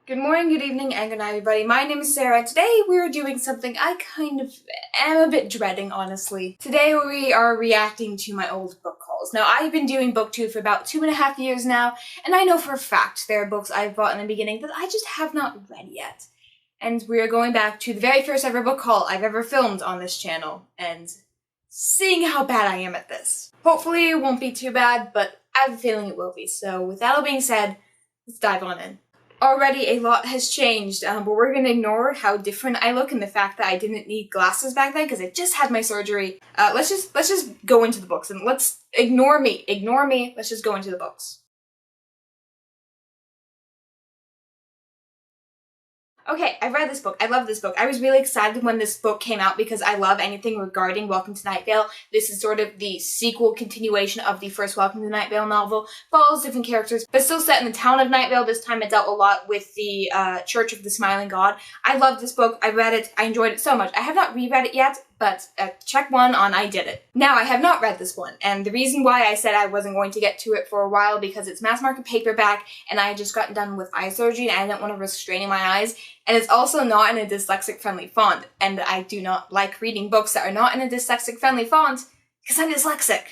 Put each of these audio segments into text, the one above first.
Good morning, good evening, and good night, everybody. My name is Sarah. Today we're doing something I kind of am a bit dreading, honestly. Today we are reacting to my old book hauls. Now, I've been doing BookTube for about 2.5 years now, and I know for a fact there are books I've bought in the beginning that I just have not read yet. And we are going back to the very first ever book haul I've ever filmed on this channel, and seeing how bad I am at this. Hopefully it won't be too bad, but I have a feeling it will be. So with that all being said, let's dive on in. Already a lot has changed, but we're gonna ignore how different I look and the fact that I didn't need glasses back then because I just had my surgery. Let's just go into the books and let's ignore me, let's just go into the books. Okay, I've read this book. I love this book. I was really excited when this book came out because I love anything regarding Welcome to Night Vale. This is sort of the sequel continuation of the first Welcome to Night Vale novel. Follows different characters, but still set in the town of Night Vale. This time it dealt a lot with the Church of the Smiling God. I love this book. I read it. I enjoyed it so much. I have not reread it yet, but check one on I did it. Now, I have not read this one, and the reason why I said I wasn't going to get to it for a while because it's mass market paperback, and I had just gotten done with eye surgery, and I didn't want to risk straining my eyes, and it's also not in a dyslexic-friendly font, and I do not like reading books that are not in a dyslexic-friendly font because I'm dyslexic.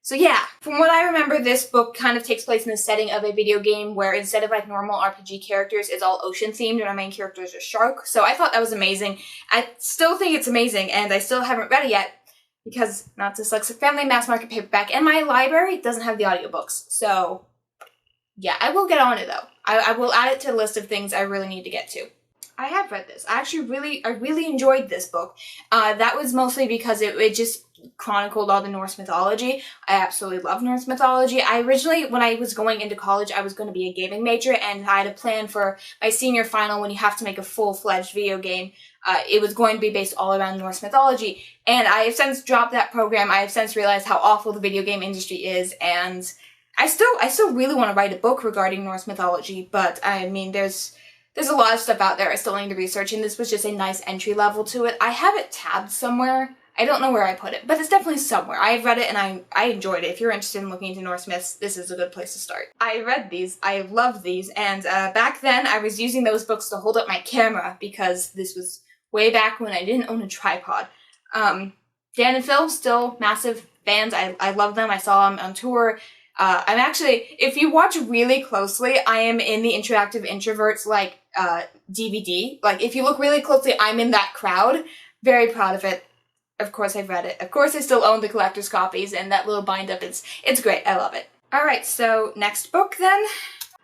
So yeah, from what I remember, this book kind of takes place in the setting of a video game where instead of like normal RPG characters, it's all ocean themed and our main character is a shark. So I thought that was amazing. I still think it's amazing and I still haven't read it yet because not dyslexic friendly, mass market paperback, and my library doesn't have the audiobooks. So yeah, I will get on it though. I will add it to the list of things I really need to get to. I have read this. I really enjoyed this book. That was mostly because it just chronicled all the Norse mythology. I absolutely love Norse mythology. I originally, when I was going into college, I was going to be a gaming major, and I had a plan for my senior final when you have to make a full-fledged video game. It was going to be based all around Norse mythology, and I have since dropped that program. I have since realized how awful the video game industry is, and I still really want to write a book regarding Norse mythology, but I mean, there's a lot of stuff out there I still need to research, and this was just a nice entry level to it. I have it tabbed somewhere. I don't know where I put it, but it's definitely somewhere. I've read it and I enjoyed it. If you're interested in looking into Norse myths, this is a good place to start. I read these, I loved these, and back then I was using those books to hold up my camera because this was way back when I didn't own a tripod. Dan and Phil, still massive fans. I love them. I saw them on tour. I'm actually, if you watch really closely, I am in the Interactive Introverts, like, DVD. Like, if you look really closely, I'm in that crowd. Very proud of it. Of course I've read it. Of course I still own the collector's copies, and that little bind-up, it's great. I love it. Alright, so next book then.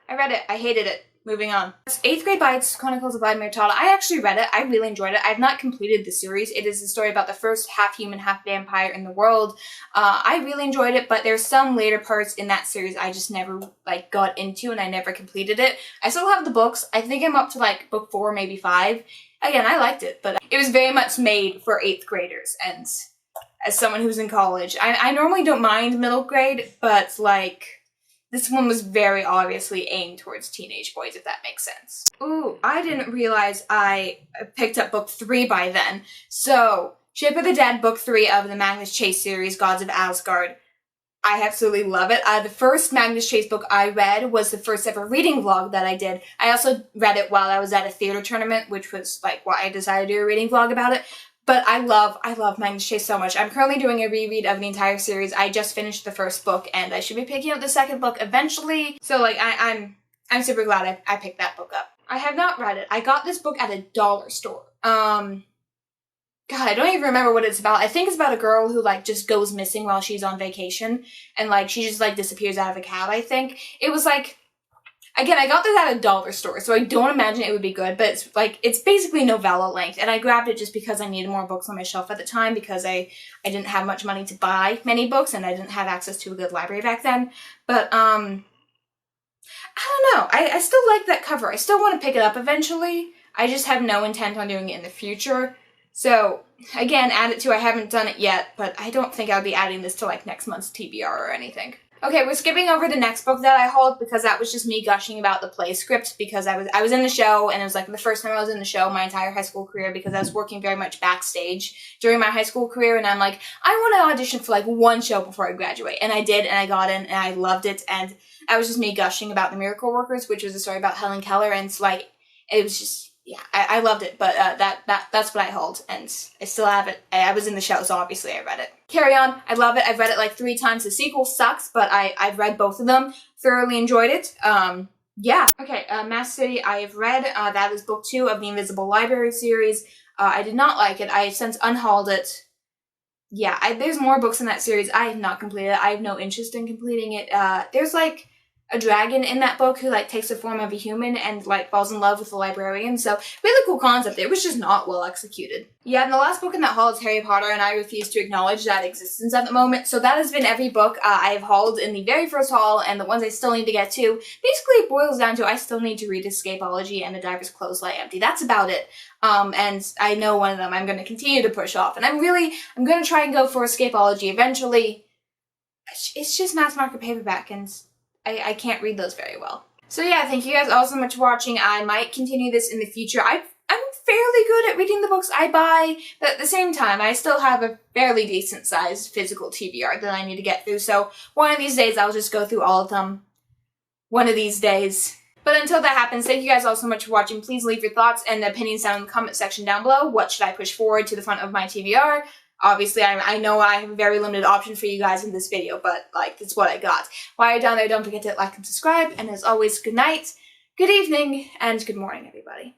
I read it. I hated it. Moving on. It's 8th Grade Bites, Chronicles of Vladimir. I actually read it. I really enjoyed it. I have not completed the series. It is a story about the first half-human, half-vampire in the world. I really enjoyed it, but there's some later parts in that series I just never, like, got into, and I never completed it. I still have the books. I think I'm up to, like, book 4, maybe 5. Again, I liked it, but it was very much made for 8th graders, and as someone who's in college, I normally don't mind middle grade, but, like, this one was very obviously aimed towards teenage boys, if that makes sense. Ooh, I didn't realize I picked up book 3 by then. So, Ship of the Dead, book 3 of the Magnus Chase series, Gods of Asgard. I absolutely love it. The first Magnus Chase book I read was the first ever reading vlog that I did. I also read it while I was at a theater tournament, which was like why I decided to do a reading vlog about it. But I love Magnus Chase so much. I'm currently doing a reread of the entire series. I just finished the first book, and I should be picking up the second book eventually. So, like, I'm super glad I picked that book up. I have not read it. I got this book at a dollar store. God, I don't even remember what it's about. I think it's about a girl who, like, just goes missing while she's on vacation, and, like, she just, like, disappears out of a cab, I think. It was, like, again, I got this at a dollar store, so I don't imagine it would be good, but it's basically novella length, and I grabbed it just because I needed more books on my shelf at the time, because I didn't have much money to buy many books, and I didn't have access to a good library back then, but, I don't know, I still like that cover. I still want to pick it up eventually. I just have no intent on doing it in the future. So, again, add it to, I haven't done it yet, but I don't think I'll be adding this to, like, next month's TBR or anything. Okay, we're skipping over the next book that I hauled because that was just me gushing about the play script because I was in the show, and it was, like, the first time I was in the show my entire high school career because I was working very much backstage during my high school career, and I'm like, I want to audition for, like, one show before I graduate, and I did, and I got in, and I loved it, and that was just me gushing about The Miracle Workers, which was a story about Helen Keller, and it's, like, It was just, yeah, I loved it, but that's what I hold, and I still have it. I was in the show, so obviously I read it. Carry On, I love it. I've read it like 3 times. The sequel sucks, but I've read both of them. Thoroughly enjoyed it. Yeah. Okay, Mass City, I have read. That is book 2 of the Invisible Library series. I did not like it. I have since unhauled it. Yeah, there's more books in that series. I have not completed it. I have no interest in completing it. There's like a dragon in that book who like takes the form of a human and like falls in love with the librarian. So really cool concept. It was just not well executed. Yeah, and the last book in that haul is Harry Potter, and I refuse to acknowledge that existence at the moment. So that has been every book I have hauled in the very first haul, and the ones I still need to get to. Basically, it boils down to I still need to read Escapology and The Diver's Clothes Lie Empty. That's about it. And I know one of them I'm going to continue to push off, and I'm going to try and go for Escapology eventually. It's just mass market paperback, and I can't read those very well. So yeah, thank you guys all so much for watching. I might continue this in the future. I'm fairly good at reading the books I buy, but at the same time, I still have a fairly decent sized physical TBR that I need to get through. So one of these days, I'll just go through all of them. One of these days. But until that happens, thank you guys all so much for watching. Please leave your thoughts and opinions down in the comment section down below. What should I push forward to the front of my TBR? Obviously, I know I have a very limited option for you guys in this video, but, like, that's what I got. While you're down there, don't forget to like and subscribe, and as always, good night, good evening, and good morning, everybody.